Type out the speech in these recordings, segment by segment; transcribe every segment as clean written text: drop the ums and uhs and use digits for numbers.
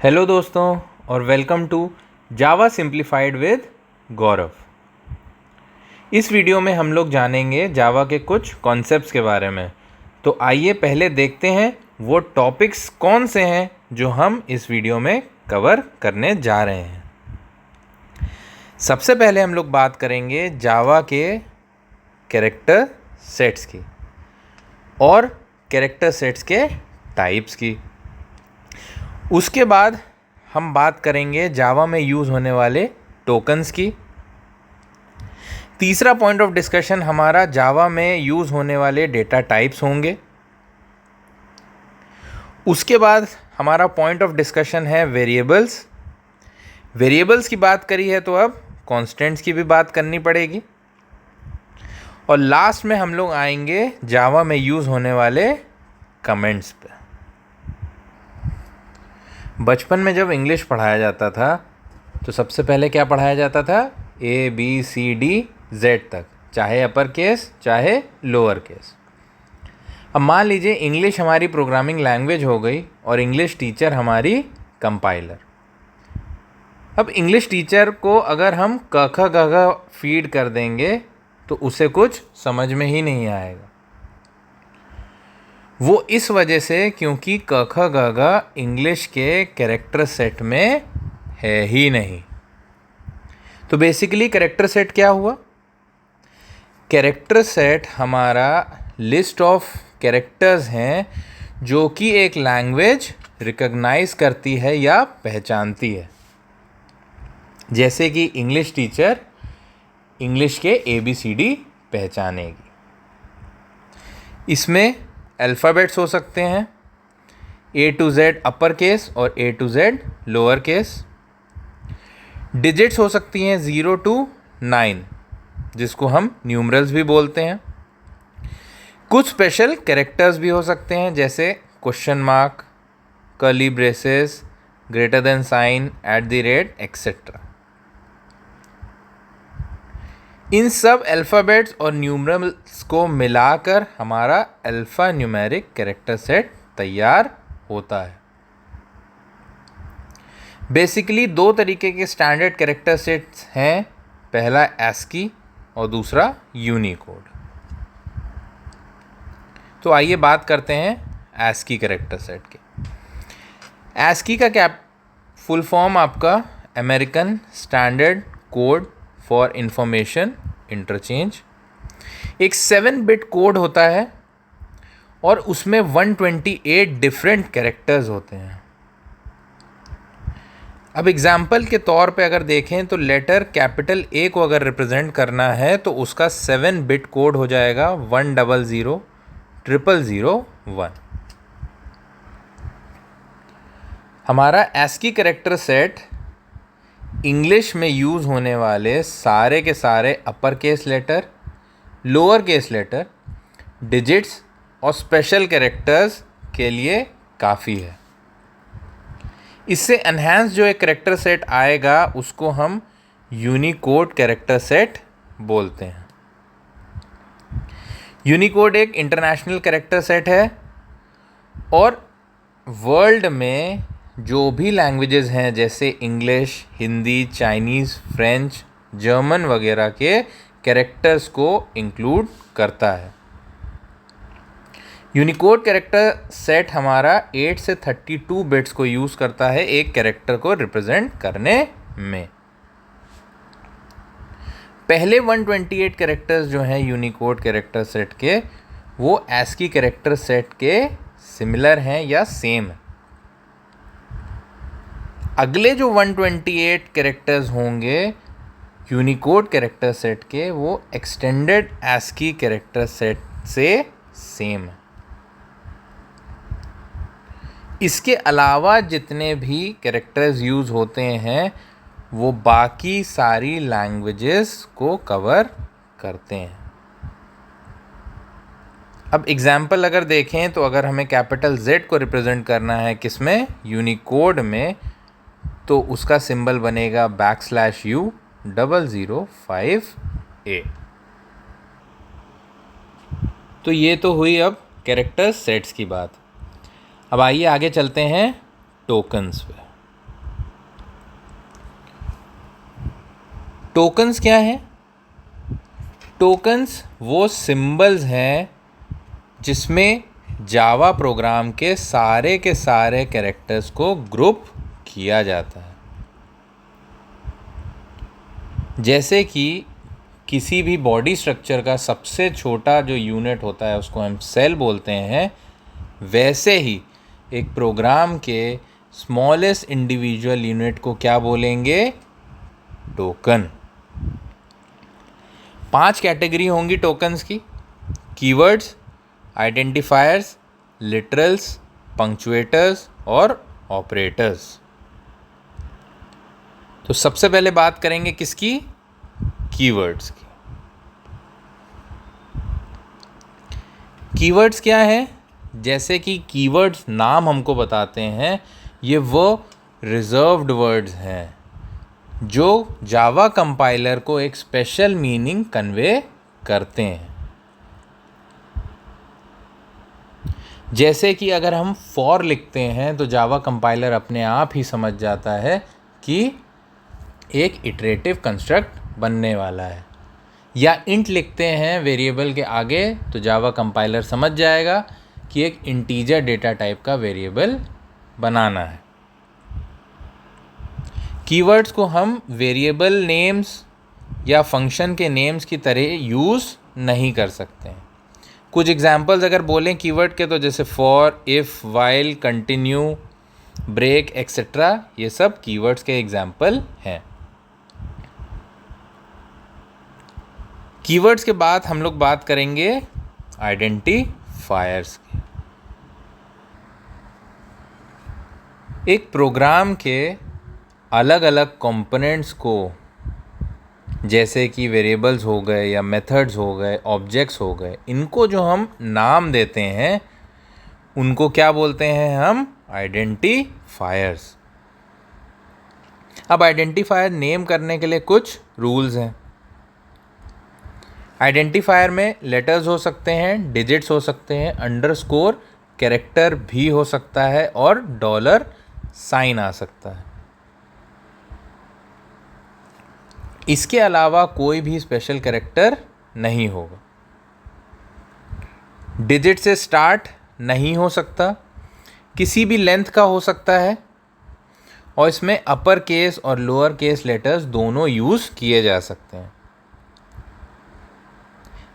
Hello दोस्तों और welcome to Java simplified with Gaurav. इस वीडियो में हम लोग जानेंगे जावा के कुछ कॉन्सेप्ट्स के बारे में। तो आइए पहले देखते हैं वो टॉपिक्स कौन से हैं जो हम इस वीडियो में कवर करने जा रहे हैं। सबसे पहले हम लोग बात करेंगे जावा के कैरेक्टर सेट्स की और कैरेक्टर सेट्स के टाइप्स की। उसके बाद हम बात करेंगे जावा में यूज़ होने वाले टोकन्स की। तीसरा पॉइंट ऑफ डिस्कशन हमारा जावा में यूज़ होने वाले डेटा टाइप्स होंगे। उसके बाद हमारा पॉइंट ऑफ डिस्कशन है वेरिएबल्स। वेरिएबल्स की बात करी है तो अब कॉन्स्टेंट्स की भी बात करनी पड़ेगी। और लास्ट में हम लोग आएंगे जावा में यूज़ होने वाले कमेंट्स पे। बचपन में जब इंग्लिश पढ़ाया जाता था तो सबसे पहले क्या पढ़ाया जाता था? ABCD Z तक, चाहे अपर केस चाहे लोअर केस। अब मान लीजिए इंग्लिश हमारी प्रोग्रामिंग लैंग्वेज हो गई और इंग्लिश टीचर हमारी कंपाइलर। अब इंग्लिश टीचर को अगर हम क ख ग घ फीड कर देंगे तो उसे कुछ समझ में ही नहीं आएगा। वो इस वजह से क्योंकि क ख ग घ इंग्लिश के कैरेक्टर सेट में है ही नहीं। तो बेसिकली कैरेक्टर सेट क्या हुआ? कैरेक्टर सेट हमारा लिस्ट ऑफ कैरेक्टर्स हैं जो कि एक लैंग्वेज रिकॉग्नाइज करती है या पहचानती है। जैसे कि इंग्लिश टीचर इंग्लिश के ABCD पहचानेगी। इसमें अल्फ़ाबेट्स हो सकते हैं A to Z upper case और A to Z lower case. Digits हो सकती हैं 0 to 9 जिसको हम न्यूमरल्स भी बोलते हैं। कुछ स्पेशल कैरेक्टर्स भी हो सकते हैं जैसे question mark, curly braces, greater than sign, @ etcetera. इन सब अल्फ़ाबेट्स और न्यूमरल्स को मिलाकर हमारा अल्फ़ा न्यूमेरिक कैरेक्टर सेट तैयार होता है। बेसिकली दो तरीके के स्टैंडर्ड कैरेक्टर सेट्स हैं, पहला ASCII और दूसरा यूनिकोड। तो आइए बात करते हैं ASCII कैरेक्टर सेट के। ASCII का क्या फुल फॉर्म आपका American standard code for information interchange. एक 7-बिट कोड होता है और उसमें 128 डिफरेंट कैरेक्टर्स होते हैं। अब एग्जाम्पल के तौर पे अगर देखें तो लेटर कैपिटल A को अगर रिप्रेजेंट करना है तो उसका 7-बिट कोड हो जाएगा 1000001। हमारा ASCII कैरेक्टर सेट इंग्लिश में यूज़ होने वाले सारे के सारे upper case letter, lower case letter, digits और स्पेशल कैरेक्टर्स के लिए काफ़ी है। इससे एनहांस जो एक कैरेक्टर सेट आएगा उसको हम यूनिकोड कैरेक्टर सेट बोलते हैं। यूनिकोड एक इंटरनेशनल कैरेक्टर सेट है और वर्ल्ड में जो भी लैंग्वेजेस हैं जैसे English, Hindi, Chinese, French, German वगैरह के कैरेक्टर्स को इंक्लूड करता है। यूनिकोड कैरेक्टर सेट हमारा 8 से 32 बिट्स को यूज़ करता है एक कैरेक्टर को रिप्रेजेंट करने में। पहले 128 कैरेक्टर्स जो हैं यूनिकोड कैरेक्टर सेट के वो ASCII कैरेक्टर सेट के सिमिलर हैं या सेम है। अगले जो 128 कैरेक्टर्स होंगे यूनिकोड कैरेक्टर सेट के वो एक्सटेंडेड ASCII कैरेक्टर सेट से सेम है। इसके अलावा जितने भी कैरेक्टर्स यूज़ होते हैं वो बाकी सारी लैंग्वेजेस को कवर करते हैं। अब एग्जाम्पल अगर देखें तो अगर हमें कैपिटल Z को रिप्रेजेंट करना है किसमें? यूनिकोड में, तो उसका सिंबल बनेगा \U005A। तो ये तो हुई अब कैरेक्टर सेट्स की बात। अब आइए आगे चलते हैं टोकन्स पे। टोकन्स क्या हैं? टोकन्स वो सिंबल्स हैं जिसमें जावा प्रोग्राम के सारे कैरेक्टर्स को ग्रुप किया जाता है। जैसे कि किसी भी बॉडी स्ट्रक्चर का सबसे छोटा जो यूनिट होता है उसको हम सेल बोलते हैं, वैसे ही एक प्रोग्राम के स्मॉलेस्ट इंडिविजुअल यूनिट को क्या बोलेंगे? टोकन। 5 कैटेगरी होंगी टोकन्स की: कीवर्ड्स, आइडेंटिफायर्स, लिटरल्स, पंक्चुएटर्स और ऑपरेटर्स। तो सबसे पहले बात करेंगे किसकी? कीवर्ड्स की। कीवर्ड्स क्या है? जैसे कि कीवर्ड्स नाम हमको बताते हैं, ये वो रिजर्व्ड वर्ड्स हैं जो जावा कंपाइलर को एक स्पेशल मीनिंग कन्वे करते हैं। जैसे कि अगर हम फॉर लिखते हैं तो जावा कंपाइलर अपने आप ही समझ जाता है कि एक इटरेटिव कंस्ट्रक्ट बनने वाला है। या इंट लिखते हैं वेरिएबल के आगे तो जावा कंपाइलर समझ जाएगा कि एक इंटीजर डेटा टाइप का वेरिएबल बनाना है। कीवर्ड्स को हम वेरिएबल नेम्स या फंक्शन के नेम्स की तरह यूज़ नहीं कर सकते हैं। कुछ एग्जांपल्स अगर बोलें कीवर्ड के तो जैसे for, if, while, continue, break, etcetera, ये सब कीवर्ड्स के एग्जांपल हैं। कीवर्ड्स के बाद हम लोग बात करेंगे आइडेंटिफायर्स की। एक प्रोग्राम के अलग अलग कंपोनेंट्स को, जैसे कि वेरिएबल्स हो गए या मेथड्स हो गए, ऑब्जेक्ट्स हो गए, इनको जो हम नाम देते हैं उनको क्या बोलते हैं हम? आइडेंटिफायर्स। अब आइडेंटिफायर नेम करने के लिए कुछ रूल्स हैं। आइडेंटिफायर में लेटर्स हो सकते हैं, डिजिट्स हो सकते हैं, अंडरस्कोर कैरेक्टर भी हो सकता है और डॉलर साइन आ सकता है। इसके अलावा कोई भी स्पेशल कैरेक्टर नहीं होगा। डिजिट से स्टार्ट नहीं हो सकता, किसी भी लेंथ का हो सकता है, और इसमें अपर केस और लोअर केस लेटर्स दोनों यूज़ किए जा सकते हैं।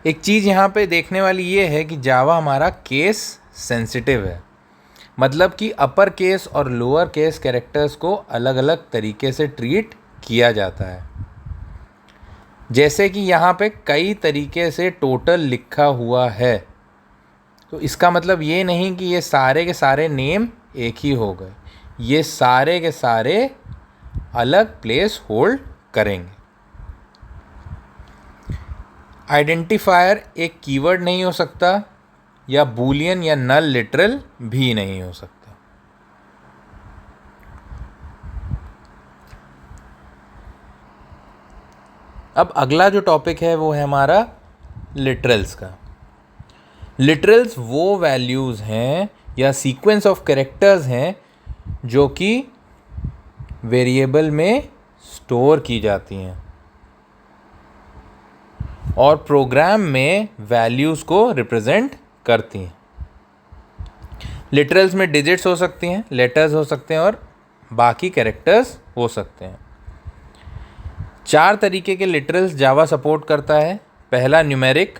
एक चीज़ यहाँ पे देखने वाली ये है कि जावा हमारा केस सेंसिटिव है, मतलब कि अपर केस और लोअर केस कैरेक्टर्स को अलग अलग तरीके से ट्रीट किया जाता है। जैसे कि यहाँ पे कई तरीके से टोटल लिखा हुआ है, तो इसका मतलब ये नहीं कि ये सारे के सारे नेम एक ही हो गए, ये सारे के सारे अलग प्लेस होल्ड करेंगे। आइडेंटिफायर एक कीवर्ड नहीं हो सकता या बूलियन या नल लिटरल भी नहीं हो सकता। अब अगला जो टॉपिक है वो है हमारा लिटरल्स का। लिटरल्स वो वैल्यूज़ हैं या सीक्वेंस ऑफ कैरेक्टर्स हैं जो कि वेरिएबल में स्टोर की जाती हैं और प्रोग्राम में वैल्यूज़ को रिप्रेजेंट करती हैं। लिटरल्स में डिजिट्स हो सकती हैं, लेटर्स हो सकते हैं और बाकी कैरेक्टर्स हो सकते हैं। 4 तरीके के लिटरल्स जावा सपोर्ट करता है। पहला न्यूमेरिक,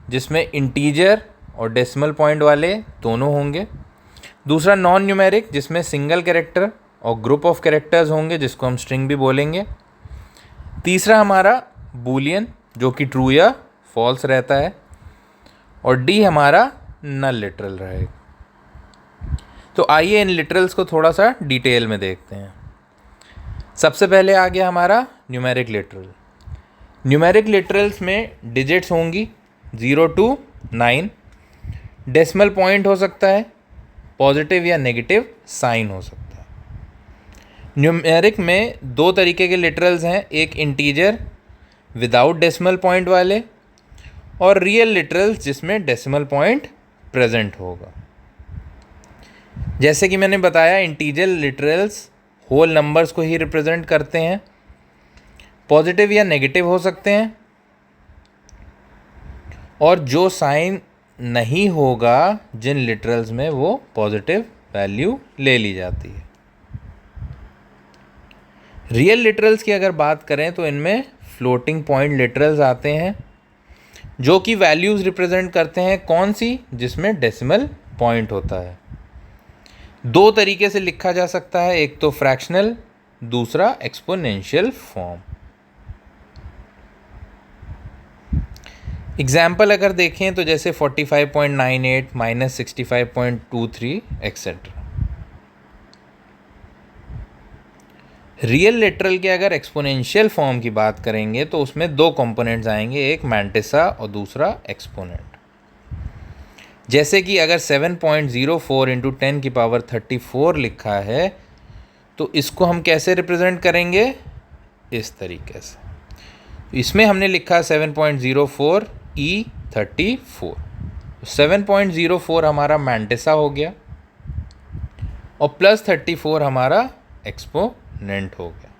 जिसमें इंटीजर और डेसिमल पॉइंट वाले दोनों होंगे। दूसरा नॉन न्यूमेरिक, जिसमें सिंगल कैरेक्टर और ग्रुप ऑफ कैरेक्टर्स होंगे, जिसको हम स्ट्रिंग भी बोलेंगे। तीसरा हमारा बूलियन, जो कि ट्रू या फॉल्स रहता है। और डी हमारा नल लिटरल रहेगा। तो आइए इन लिटरल्स को थोड़ा सा डिटेल में देखते हैं। सबसे पहले आ गया हमारा न्यूमेरिक लिटरल। न्यूमेरिक लिटरल्स में डिजिट्स होंगी 0 to 9। डेसिमल पॉइंट हो सकता है, पॉजिटिव या नेगेटिव साइन हो सकता है। न्यूमेरिक में 2 तरीके के लिटरल्स हैं, एक इंटीजर विदाउट डेसिमल पॉइंट वाले और रियल लिटरल्स जिसमें डेसिमल पॉइंट प्रेजेंट होगा। जैसे कि मैंने बताया, इंटीजर लिटरल्स होल नंबर्स को ही रिप्रेजेंट करते हैं, पॉजिटिव या नेगेटिव हो सकते हैं, और जो साइन नहीं होगा जिन लिटरल्स में वो पॉजिटिव वैल्यू ले ली जाती है। रियल लिटरल्स की अगर बात करें तो इनमें फ्लोटिंग पॉइंट लिटरल्स आते हैं जो कि वैल्यूज़ रिप्रेजेंट करते हैं कौन सी, जिसमें डेसिमल पॉइंट होता है। दो तरीके से लिखा जा सकता है, एक तो फ्रैक्शनल, दूसरा एक्सपोनेंशियल फॉर्म। एग्जाम्पल अगर देखें तो जैसे 45.98 माइनस 65.23 एक्सेट्रा। रियल लिटरल के अगर एक्सपोनेंशियल फॉर्म की बात करेंगे तो उसमें दो कंपोनेंट्स आएंगे, एक मैंटिसा और दूसरा एक्सपोनेंट। जैसे कि अगर 7.04 इंटू 10 की पावर 34 लिखा है तो इसको हम कैसे रिप्रेजेंट करेंगे, इस तरीके से। इसमें हमने लिखा 7.04 E34, 7.04 हमारा मैंटिसा हो गया और प्लस 34 हमारा एक्सपोनेंट हो गया।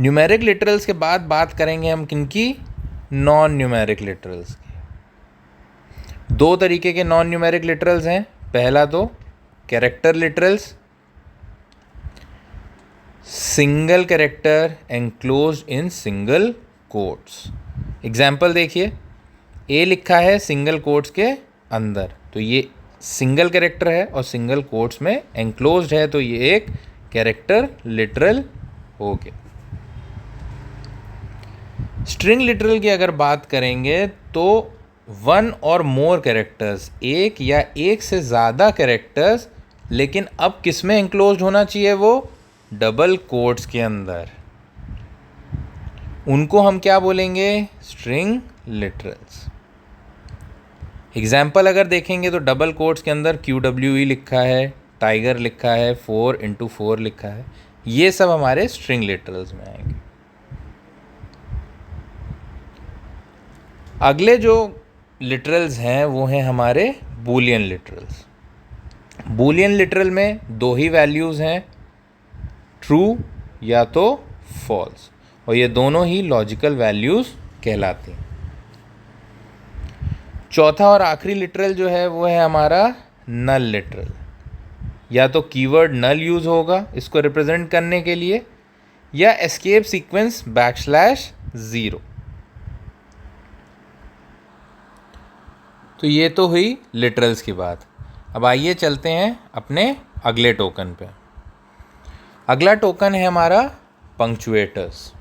न्यूमेरिक लिटरल्स के बाद बात करेंगे हम किनकी, नॉन न्यूमेरिक लिटरल्स की। दो तरीके के नॉन न्यूमेरिक लिटरल्स हैं। पहला तो character literals, single character enclosed in single quotes. Example देखिए, ए लिखा है सिंगल कोट्स के अंदर, तो ये सिंगल कैरेक्टर है और सिंगल कोट्स में एनक्लोज्ड है, तो ये एक कैरेक्टर लिटरल हो गया। स्ट्रिंग लिटरल की अगर बात करेंगे तो वन और मोर कैरेक्टर्स, एक या एक से ज़्यादा कैरेक्टर्स, लेकिन अब किस में एनक्लोज्ड होना चाहिए, वो डबल कोट्स के अंदर, उनको हम क्या बोलेंगे, स्ट्रिंग लिटरल्स। एग्जाम्पल अगर देखेंगे तो डबल कोट्स के अंदर QWE लिखा है, टाइगर लिखा है, 4x4 लिखा है, ये सब हमारे स्ट्रिंग लिटरल्स में आएंगे। अगले जो लिटरल्स हैं वो हैं हमारे बूलियन लिटरल्स। बूलियन लिटरल में दो ही वैल्यूज़ हैं, ट्रू या तो फॉल्स, और ये दोनों ही लॉजिकल वैल्यूज़ कहलाती हैं। चौथा और आखिरी लिटरल जो है वो है हमारा नल लिटरल। या तो कीवर्ड नल यूज़ होगा इसको रिप्रेजेंट करने के लिए, या एस्केप सीक्वेंस \0। तो ये तो हुई लिटरल्स की बात। अब आइए चलते हैं अपने अगले टोकन पे। अगला टोकन है हमारा पंक्चुएटर्स।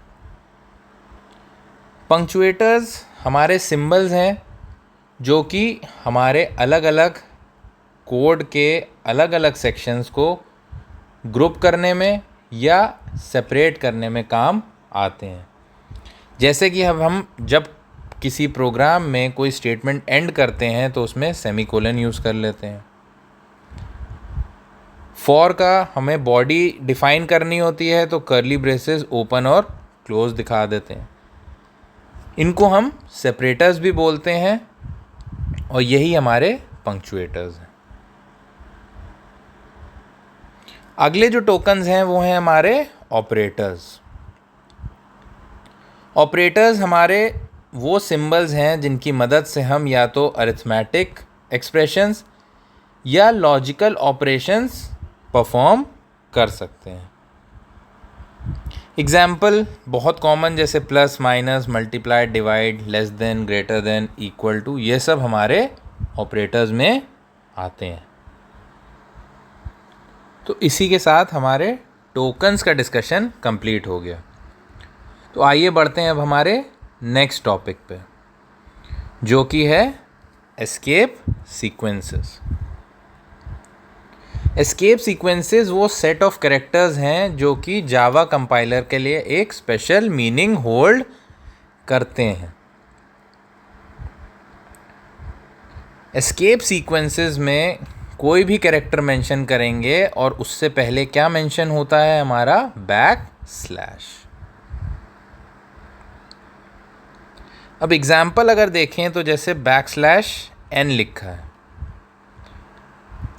पंक्चुएटर्स हमारे सिंबल्स हैं जो कि हमारे अलग अलग कोड के अलग अलग सेक्शंस को ग्रुप करने में या सेपरेट करने में काम आते हैं। जैसे कि हम जब किसी प्रोग्राम में कोई स्टेटमेंट एंड करते हैं तो उसमें सेमीकोलन यूज़ कर लेते हैं। फॉर का हमें बॉडी डिफाइन करनी होती है तो कर्ली ब्रेसेस ओपन और क्लोज दिखा देते हैं। इनको हम सेपरेटर्स भी बोलते हैं और यही हमारे पंक्चुएटर्स हैं। अगले जो टोकन्स हैं वो हैं हमारे ऑपरेटर्स। ऑपरेटर्स हमारे वो सिंबल्स हैं जिनकी मदद से हम या तो अरिथमेटिक एक्सप्रेशंस या लॉजिकल ऑपरेशंस परफॉर्म कर सकते हैं। एग्जाम्पल बहुत कॉमन जैसे plus, minus, multiply, divide, less than, greater than, equal to, ये सब हमारे ऑपरेटर्स में आते हैं। तो इसी के साथ हमारे टोकन्स का डिस्कशन कंप्लीट हो गया। तो आइए बढ़ते हैं अब हमारे नेक्स्ट टॉपिक पे, जो कि है एस्केप सीक्वेंसेस। एस्केप सीक्वेंसेस वो सेट ऑफ कैरेक्टर्स हैं जो कि जावा कंपाइलर के लिए एक स्पेशल मीनिंग होल्ड करते हैं। एस्केप सीक्वेंसेस में कोई भी कैरेक्टर मेंशन करेंगे और उससे पहले क्या मेंशन होता है, हमारा बैकस्लैश। अब एग्जाम्पल अगर देखें तो जैसे \n लिखा है,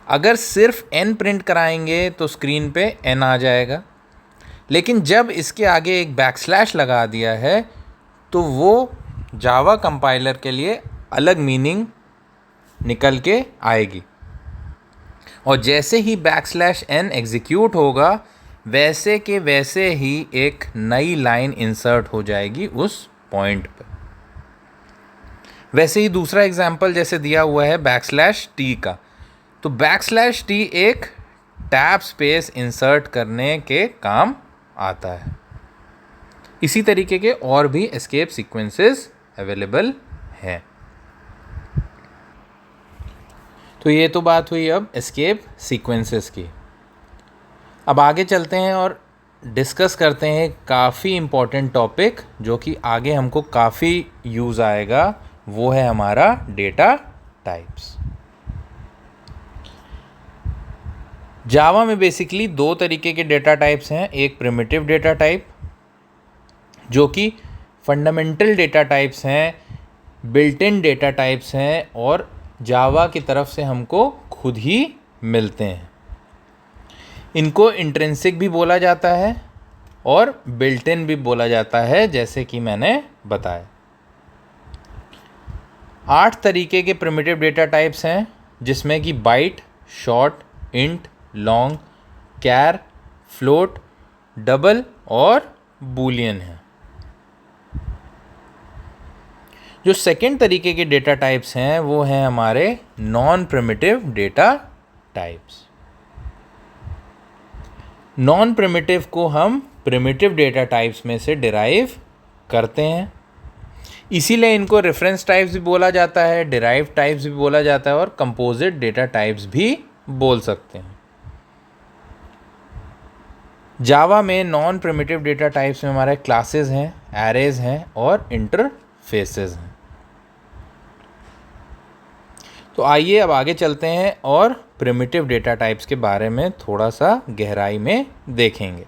अगर सिर्फ n प्रिंट कराएंगे तो स्क्रीन पे n आ जाएगा, लेकिन जब इसके आगे एक बैकस्लैश लगा दिया है तो वो जावा कंपाइलर के लिए अलग मीनिंग निकल के आएगी, और जैसे ही बैकस्लैश n एग्जीक्यूट होगा वैसे के वैसे ही एक नई लाइन इंसर्ट हो जाएगी उस पॉइंट पर। वैसे ही दूसरा एग्जांपल जैसे दिया हुआ है बैकस्लैश t का, तो बैकस्लैश t एक टैब स्पेस इंसर्ट करने के काम आता है। इसी तरीके के और भी एस्केप सीक्वेंसेस अवेलेबल हैं। तो ये तो बात हुई अब एस्केप सीक्वेंसेस की। अब आगे चलते हैं और डिस्कस करते हैं काफ़ी इम्पॉर्टेंट टॉपिक जो कि आगे हमको काफ़ी यूज़ आएगा, वो है हमारा डेटा टाइप्स। जावा में बेसिकली दो तरीके के डेटा टाइप्स हैं। एक प्रिमिटिव डेटा टाइप जो कि फंडामेंटल डेटा टाइप्स हैं, बिल्ट इन डेटा टाइप्स हैं और जावा की तरफ से हमको खुद ही मिलते हैं। इनको इंट्रिंसिक भी बोला जाता है और बिल्ट इन भी बोला जाता है, जैसे कि मैंने बताया। 8 तरीके के प्रिमिटिव डेटा टाइप्स हैं जिसमें कि बाइट, शॉर्ट, इंट, लॉन्ग, कैर, फ्लोट, डबल और बूलियन है। जो सेकेंड तरीके के डेटा टाइप्स हैं वो हैं हमारे non primitive data types. Non primitive को हम प्रिमिटिव डेटा टाइप्स में से डिराइव करते हैं, इसीलिए इनको रेफरेंस टाइप्स भी बोला जाता है, डिराइव टाइप्स भी बोला जाता है और कंपोजिट डेटा टाइप्स भी बोल सकते हैं। जावा में नॉन प्रिमिटिव डेटा टाइप्स में हमारे क्लासेस हैं, एरेज हैं और इंटरफेसेस हैं। तो आइए अब आगे चलते हैं और प्रिमिटिव डेटा टाइप्स के बारे में थोड़ा सा गहराई में देखेंगे।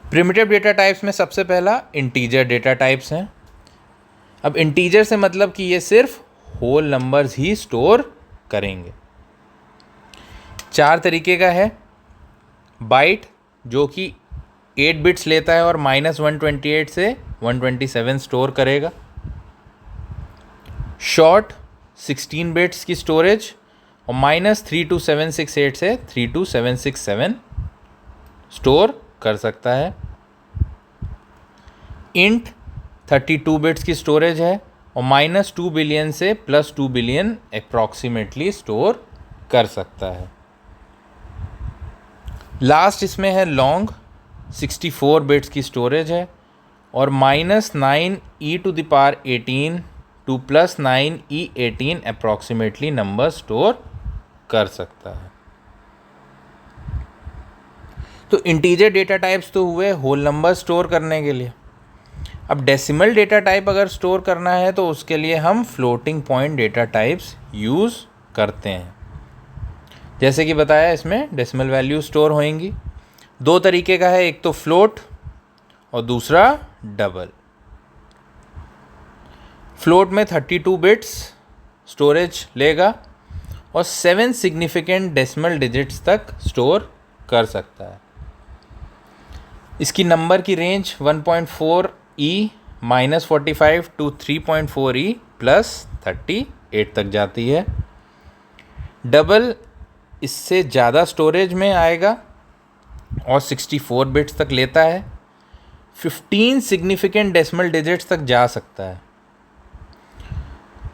प्रिमिटिव डेटा टाइप्स में सबसे पहला इंटीजर डेटा टाइप्स हैं। अब इंटीजर से मतलब कि ये सिर्फ होल नंबर्स ही स्टोर करेंगे। 4 तरीके का है। बाइट जो कि 8 बिट्स लेता है और -128 से 127 स्टोर करेगा। शॉर्ट 16 बिट्स की स्टोरेज और -32768 से 32767 स्टोर कर सकता है। इंट 32 बिट्स की स्टोरेज है और -2 बिलियन से +2 बिलियन अप्रॉक्सीमेटली स्टोर कर सकता है। लास्ट इसमें है लॉन्ग, 64 बिट्स की स्टोरेज है और -9e⁻18 to +9e18 approximately number store कर सकता है। तो इंटीजर डेटा टाइप्स तो हुए होल नंबर स्टोर करने के लिए। अब डेसिमल डेटा टाइप अगर स्टोर करना है तो उसके लिए हम floating point data types use करते हैं। जैसे कि बताया, इसमें डेसिमल वैल्यू स्टोर होंगी। 2 तरीके का है, एक तो फ्लोट और दूसरा डबल। फ्लोट में 32 बिट्स स्टोरेज लेगा और 7 सिग्निफिकेंट डेसिमल डिजिट्स तक स्टोर कर सकता है। इसकी नंबर की रेंज 1.4e -45 टू 3.4e +38 तक जाती है। डबल इससे ज़्यादा स्टोरेज में आएगा और 64 बिट्स तक लेता है। 15 सिग्निफिकेंट डेसिमल डिजिट्स तक जा सकता है।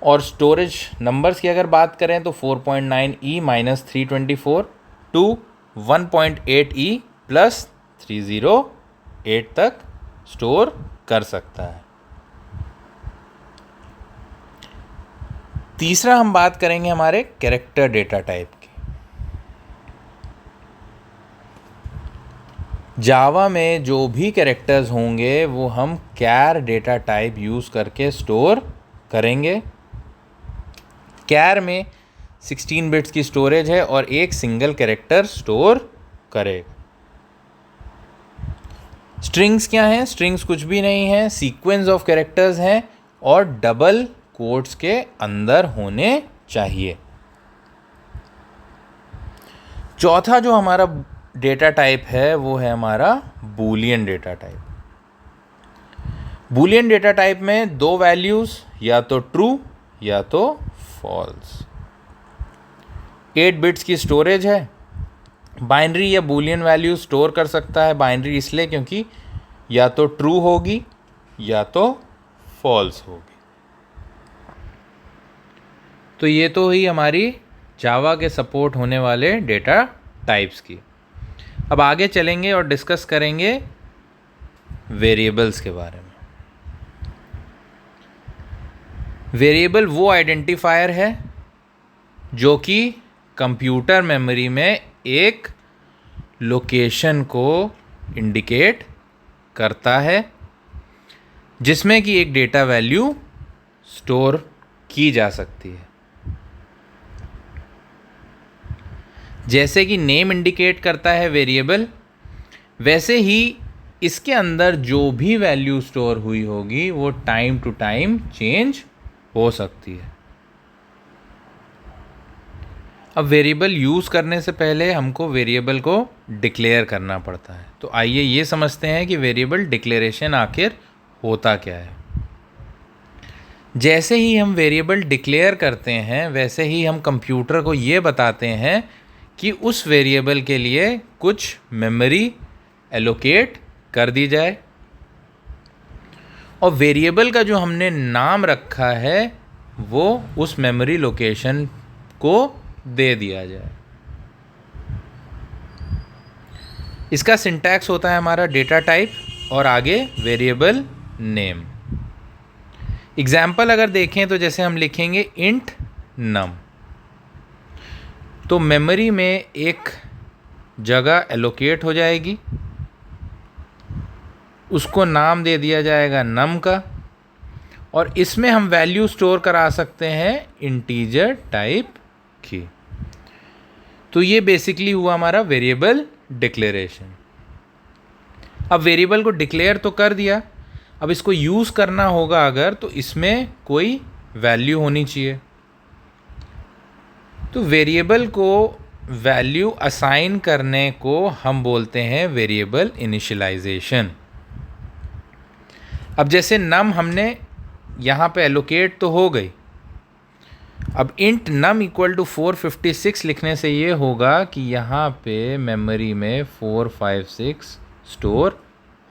और स्टोरेज नंबर्स की अगर बात करें तो 4.9e -324 टू 1.8e +308 तक स्टोर कर सकता है। तीसरा हम बात करेंगे हमारे कैरेक्टर डेटा टाइप की। जावा में जो भी कैरेक्टर्स होंगे वो हम कैर डेटा टाइप यूज़ करके स्टोर करेंगे। कैर में 16 बिट्स की स्टोरेज है और एक सिंगल कैरेक्टर स्टोर करेगा। स्ट्रिंग्स क्या हैं? स्ट्रिंग्स कुछ भी नहीं है, सीक्वेंस ऑफ कैरेक्टर्स हैं और डबल कोट्स के अंदर होने चाहिए। चौथा जो हमारा डेटा टाइप है वो है हमारा Boolean data type. Boolean data type में दो वैल्यूज़, या तो ट्रू या तो फॉल्स। 8 बिट्स की स्टोरेज है। बाइनरी या बूलियन वैल्यू स्टोर कर सकता है। बाइनरी इसलिए क्योंकि या तो ट्रू होगी या तो फॉल्स होगी। तो ये तो ही हमारी जावा के सपोर्ट होने वाले डेटा टाइप्स की। अब आगे चलेंगे और डिस्कस करेंगे वेरिएबल्स के बारे में। वेरिएबल वो आइडेंटिफायर है जो कि कंप्यूटर मेमोरी में एक लोकेशन को इंडिकेट करता है जिसमें कि एक डेटा वैल्यू स्टोर की जा सकती है। जैसे कि नेम इंडिकेट करता है वेरिएबल, वैसे ही इसके अंदर जो भी वैल्यू स्टोर हुई होगी वो टाइम टू टाइम चेंज हो सकती है। अब वेरिएबल यूज़ करने से पहले हमको वेरिएबल को डिक्लेयर करना पड़ता है। तो आइए ये समझते हैं कि वेरिएबल डिक्लेरेशन आखिर होता क्या है। जैसे ही हम वेरिएबल डिक्लेयर करते हैं वैसे ही हम कंप्यूटर को ये बताते हैं कि उस वेरिएबल के लिए कुछ मेमोरी एलोकेट कर दी जाए, और वेरिएबल का जो हमने नाम रखा है वो उस मेमोरी लोकेशन को दे दिया जाए। इसका सिंटैक्स होता है हमारा डेटा टाइप और आगे वेरिएबल नेम। एग्जाम्पल अगर देखें तो जैसे हम लिखेंगे इंट नम, तो मेमोरी में एक जगह एलोकेट हो जाएगी, उसको नाम दे दिया जाएगा नम का, और इसमें हम वैल्यू स्टोर करा सकते हैं इंटीजर टाइप की। तो ये बेसिकली हुआ हमारा वेरिएबल डिक्लेरेशन। अब वेरिएबल को डिक्लेयर तो कर दिया, अब इसको यूज़ करना होगा अगर, तो इसमें कोई वैल्यू होनी चाहिए। तो वेरिएबल को वैल्यू असाइन करने को हम बोलते हैं वेरिएबल इनिशियलाइजेशन। अब जैसे नम हमने यहाँ पे एलोकेट तो हो गई, अब इंट नम इक्वल टू 456 लिखने से ये होगा कि यहाँ पे मेमोरी में 456 स्टोर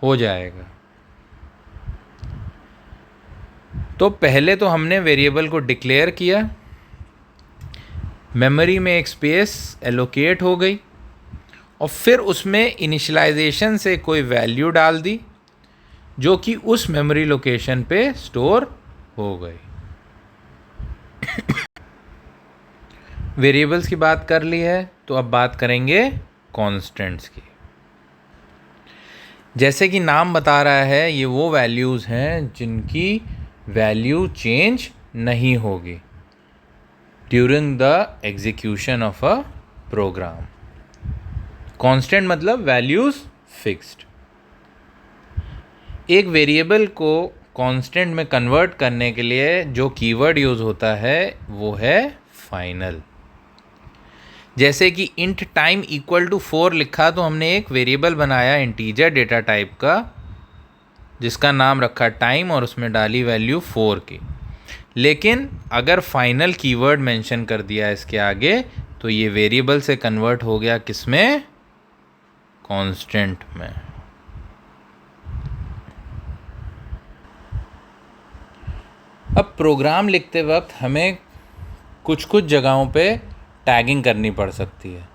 हो जाएगा। तो पहले तो हमने वेरिएबल को डिक्लेयर किया, मेमोरी में एक स्पेस एलोकेट हो गई, और फिर उसमें इनिशियलाइजेशन से कोई वैल्यू डाल दी जो कि उस मेमोरी लोकेशन पे स्टोर हो गई। वेरिएबल्स की बात कर ली है, तो अब बात करेंगे कॉन्स्टेंट्स की। जैसे कि नाम बता रहा है ये वो वैल्यूज़ हैं जिनकी वैल्यू चेंज नहीं होगी during the execution of a program. Constant मतलब वैल्यूज़ फिक्स्ड। एक वेरिएबल को कांस्टेंट में कन्वर्ट करने के लिए जो कीवर्ड यूज़ होता है वो है फाइनल। जैसे कि इंट टाइम इक्वल टू 4 लिखा तो हमने एक वेरिएबल बनाया इंटीजर डेटा टाइप का जिसका नाम रखा टाइम और उसमें डाली वैल्यू 4 की। लेकिन अगर फाइनल कीवर्ड मेंशन कर दिया इसके आगे तो ये वेरिएबल से कन्वर्ट हो गया किसमें? कांस्टेंट में। अब प्रोग्राम लिखते वक्त हमें कुछ कुछ जगहों पे टैगिंग करनी पड़ सकती है,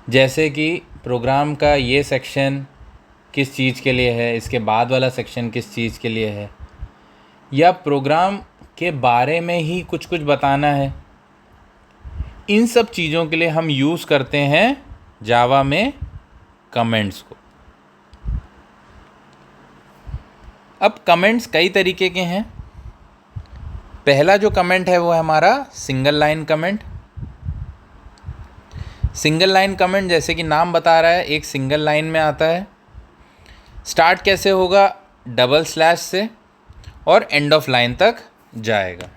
जैसे कि प्रोग्राम का ये सेक्शन किस चीज़ के लिए है, इसके बाद वाला सेक्शन किस चीज़ के लिए है, या प्रोग्राम के बारे में ही कुछ कुछ बताना है। इन सब चीज़ों के लिए हम यूज़ करते हैं जावा में कमेंट्स को। अब कमेंट्स कई तरीके के हैं। पहला जो कमेंट है वो है हमारा single line comment. Single line comment जैसे कि नाम बता रहा है एक सिंगल लाइन में आता है। स्टार्ट कैसे होगा? डबल स्लैश से, और एंड ऑफ लाइन तक जाएगा।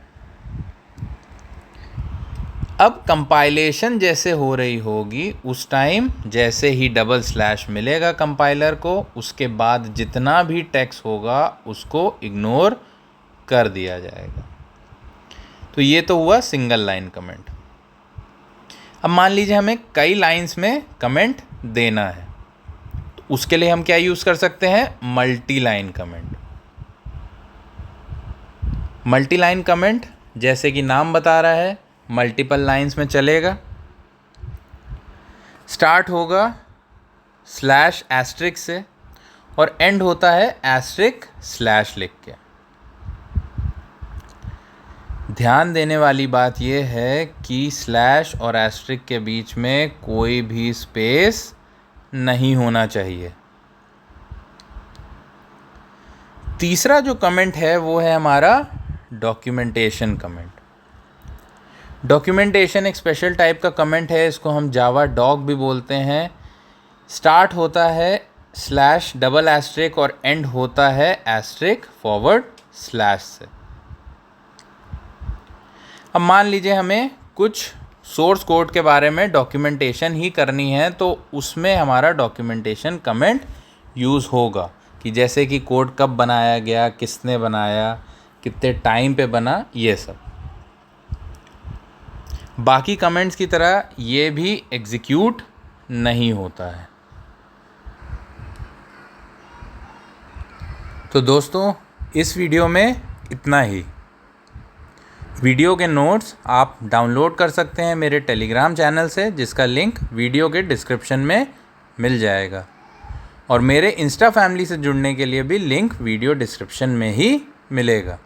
अब कंपाइलेशन जैसे हो रही होगी उस टाइम जैसे ही डबल स्लैश मिलेगा कंपाइलर को, उसके बाद जितना भी टेक्स्ट होगा उसको इग्नोर कर दिया जाएगा। तो ये तो हुआ सिंगल लाइन कमेंट। अब मान लीजिए हमें कई लाइंस में कमेंट देना है, तो उसके लिए हम क्या यूज़ कर सकते हैं, multi line comment. Multi line comment जैसे कि नाम बता रहा है मल्टीपल लाइंस में चलेगा। स्टार्ट होगा स्लैश एस्ट्रिक से और एंड होता है एस्ट्रिक स्लैश लिख के। ध्यान देने वाली बात यह है कि स्लैश और एस्ट्रिक के बीच में कोई भी स्पेस नहीं होना चाहिए। तीसरा जो कमेंट है वो है हमारा डॉक्यूमेंटेशन कमेंट। डॉक्यूमेंटेशन एक स्पेशल टाइप का कमेंट है, इसको हम जावा डॉक भी बोलते हैं। स्टार्ट होता है स्लैश डबल एस्ट्रिक और एंड होता है एस्ट्रिक फॉरवर्ड स्लैश से। अब मान लीजिए हमें कुछ सोर्स कोड के बारे में डॉक्यूमेंटेशन ही करनी है, तो उसमें हमारा डॉक्यूमेंटेशन कमेंट यूज़ होगा कि जैसे कि कोड कब बनाया गया, किसने बनाया, कितने टाइम पे बना, ये सब। बाकी कमेंट्स की तरह ये भी एग्जीक्यूट नहीं होता है। तो दोस्तों इस वीडियो में इतना ही। वीडियो के नोट्स आप डाउनलोड कर सकते हैं मेरे टेलीग्राम चैनल से, जिसका लिंक वीडियो के डिस्क्रिप्शन में मिल जाएगा, और मेरे इंस्टा फैमिली से जुड़ने के लिए भी लिंक वीडियो डिस्क्रिप्शन में ही मिलेगा।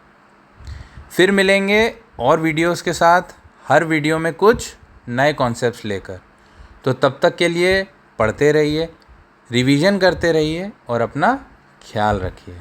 फिर मिलेंगे और वीडियोस के साथ, हर वीडियो में कुछ नए कॉन्सेप्ट्स लेकर। तो तब तक के लिए पढ़ते रहिए, रिवीजन करते रहिए और अपना ख्याल रखिए।